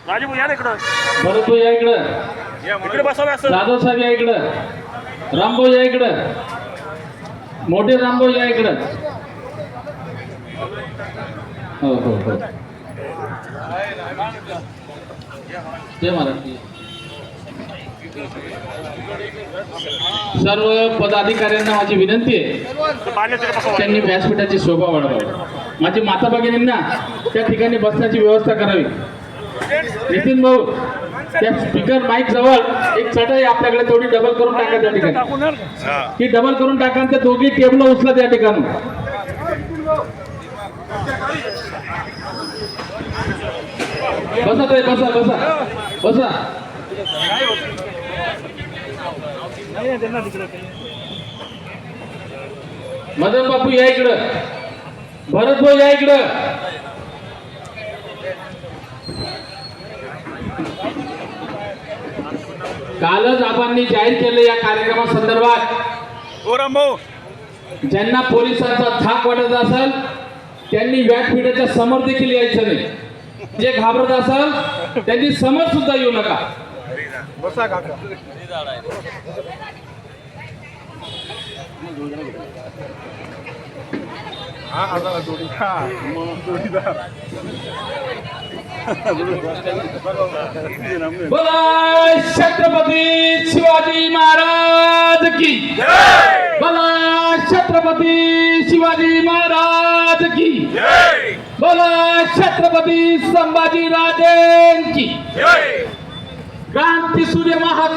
राजू या इकडं. भरत भाऊ या इकडं. इकडे बसावे असं. जाधव साहेब या इकडं. रामभाऊ या इकडं. मोठे रामभाऊ या इकडं. हो हो हो. जय महाराज. सर्व पदाधिकाऱ्यांना माझी विनंती आहे त्यांनी व्यासपीठाची शोभा वाढवावी. माझी माता भगिनींना त्या ठिकाणी बसण्याची व्यवस्था करावी. नितीन भाऊ त्या स्पीकर माईक जवळ एक चटई आपल्याकडे तेवढी डबल करून टाका त्या ठिकाणी. ती डबल करून टाका आणि त्या दोघी टेबल उचला त्या ठिकाणी. बसा ताई बसा बसा बसा. मदन बापू या इकडं. भरत भाऊ या इकडं. कालच आपण जाहीर केलं या कार्यक्रमासंदर्भात ज्यांना पोलिसांचा धाक वाटत असेल त्यांनी व्यासपीठाच्या समोर देखील यायचं नाही. जे घाबरत असेल त्यांनी समोर सुद्धा येऊ नका. बसा काका. बोला छत्रपती शिवाजी महाराज की. बोला छत्रपती शिवाजी महाराज की. बोला छत्रपती संभाजी राजे की. क्रांती सूर्य महात्मा